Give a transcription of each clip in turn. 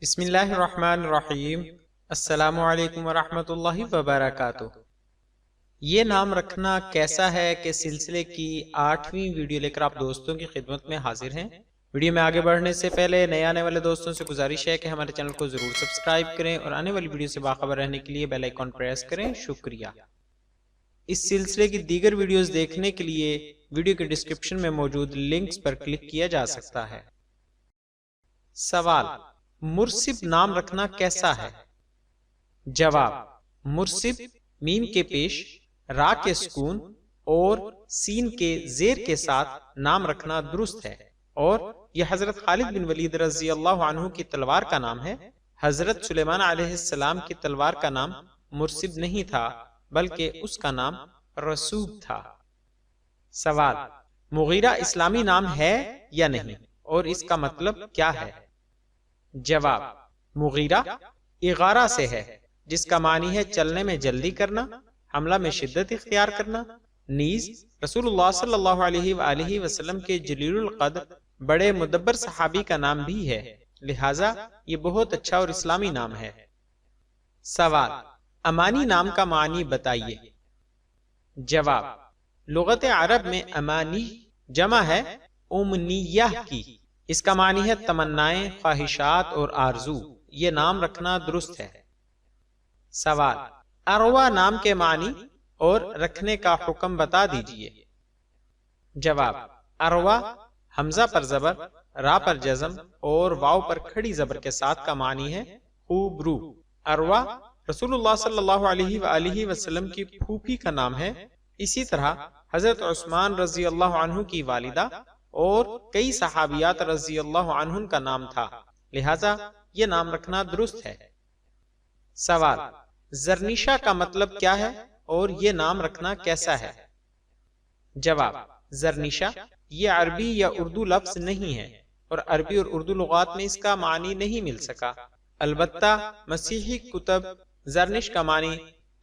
بسم اللہ الرحمن الرحیم۔ السلام علیکم ورحمۃ اللہ وبرکاتہ۔ یہ نام رکھنا کیسا ہے کہ سلسلے کی 8ویں ویڈیو لے کر آپ دوستوں کی خدمت میں حاضر ہیں۔ ویڈیو میں آگے بڑھنے سے پہلے نئے آنے والے دوستوں سے گزارش ہے کہ ہمارے چینل کو ضرور سبسکرائب کریں اور آنے والی ویڈیو سے باخبر رہنے کے لیے بیل آئیکن پریس کریں۔ شکریہ۔ اس سلسلے کی دیگر ویڈیوز دیکھنے کے لیے ویڈیو کے ڈسکرپشن میں موجود لنکس پر کلک کیا جا سکتا ہے۔ سوال: مرسب نام رکھنا کیسا ہے؟ جواب: مرسب میم کے پیش، را کے سکون اور سین کے زیر کے ساتھ نام رکھنا درست ہے، اور یہ حضرت خالد بن ولید رضی اللہ عنہ کی تلوار کا نام ہے۔ حضرت سلیمان علیہ السلام کی تلوار کا نام مرسب نہیں تھا بلکہ اس کا نام رسوب تھا۔ سوال: مغیرہ اسلامی نام ہے یا نہیں، اور اس کا مطلب کیا ہے؟ جواب: مغیرہ اغارہ سے ہے، جس کا معنی ہے چلنے میں جلدی کرنا، حملہ میں شدت اختیار کرنا۔ نیز رسول اللہ صلی اللہ علیہ وآلہ وسلم کے جلیل القدر بڑے مدبر صحابی کا نام بھی ہے، لہٰذا یہ بہت اچھا اور اسلامی نام ہے۔ سوال: امانی نام کا معنی بتائیے۔ جواب: لغت عرب میں امانی جمع ہے امنیہ کی، اس کا معنی ہے تمنائیں، خواہشات اور آرزو۔ یہ نام رکھنا درست ہے۔ سوال: اروا نام کے معنی اور رکھنے کا حکم بتا دیجئے۔ جواب: اروا حمزہ پر زبر، را پر جزم اور واو پر کھڑی زبر کے ساتھ کا معنی ہے خوبرو۔ اروا رسول اللہ صلی اللہ علیہ وآلہ وسلم کی پھوپھی کا نام ہے۔ اسی طرح حضرت عثمان رضی اللہ عنہ کی والدہ اور کئی صحابیات رضی اللہ عنہن کا نام تھا، لہٰذا یہ نام رکھنا درست ہے۔ سوال: زرنیشہ کا مطلب کیا ہے اور یہ نام رکھنا کیسا ہے؟ جواب: زرنیشہ یہ عربی یا اردو لفظ نہیں ہے، اور عربی اور اردو لغات میں اس کا معنی نہیں مل سکا۔ البتہ مسیحی کتب زرنش کا معنی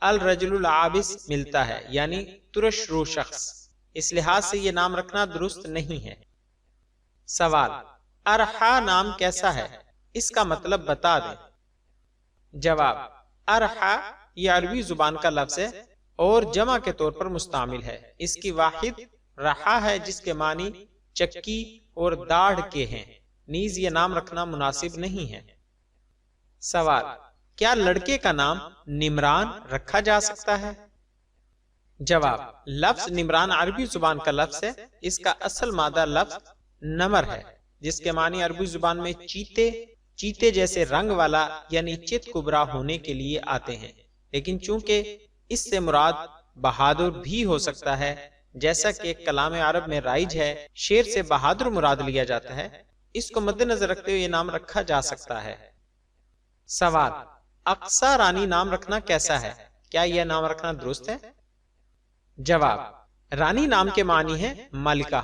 الرجل العابس ملتا ہے، یعنی ترش رو شخص۔ اس لحاظ سے یہ نام رکھنا درست نہیں ہے۔ سوال: ارحا نام کیسا ہے؟ اس کا مطلب بتا دیں۔ جواب: ارحا یہ عربی زبان کا لفظ ہے اور جمع کے طور پر مستعمل ہے۔ اس کی واحد رحا ہے، جس کے معنی چکی اور داڑھ کے ہیں۔ نیز یہ نام رکھنا مناسب نہیں ہے۔ سوال: کیا لڑکے کا نام نمران رکھا جا سکتا ہے؟ جواب: لفظ نمران عربی زبان کا لفظ ہے۔ اس کا اصل مادہ لفظ نمر ہے، جس کے معنی عربی زبان میں چیتے جیسے رنگ والا یعنی چت کبرا ہونے کے لیے آتے ہیں، لیکن چونکہ اس سے مراد بہادر بھی ہو سکتا ہے، جیسا کہ کلام عرب میں رائج ہے، شیر سے بہادر مراد لیا جاتا ہے، اس کو مد نظر رکھتے ہوئے یہ نام رکھا جا سکتا ہے۔ سوال: اقصی رانی نام رکھنا کیسا ہے؟ کیا یہ نام رکھنا درست ہے؟ جواب: رانی نام کے معنی ہے ملکہ،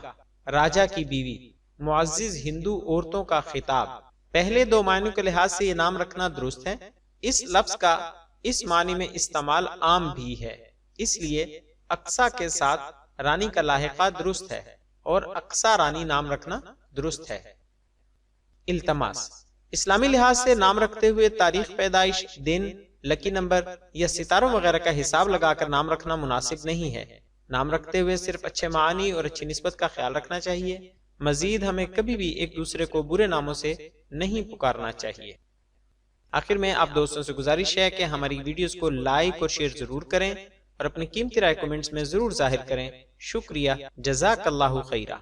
راجہ کی بیوی، معزز ہندو عورتوں کا خطاب۔ پہلے دو معنی کے لحاظ سے یہ نام رکھنا درست ہے۔ اس لفظ کا اس معنی میں استعمال عام بھی ہے، اس لیے اقصی کے ساتھ رانی کا لاحقہ درست ہے اور اقصی رانی نام رکھنا درست ہے۔ التماس: اسلامی لحاظ سے نام رکھتے ہوئے تاریخ پیدائش، دن، لکی نمبر یا ستاروں وغیرہ کا حساب لگا کر نام رکھنا مناسب نہیں ہے۔ نام رکھتے ہوئے صرف اچھے معنی اور اچھی نسبت کا خیال رکھنا چاہیے۔ مزید ہمیں کبھی بھی ایک دوسرے کو برے ناموں سے نہیں پکارنا چاہیے۔ آخر میں آپ دوستوں سے گزارش ہے کہ ہماری ویڈیوز کو لائک اور شیئر ضرور کریں اور اپنی قیمتی رائے کمنٹس میں ضرور ظاہر کریں۔ شکریہ، جزاک اللہ خیرہ۔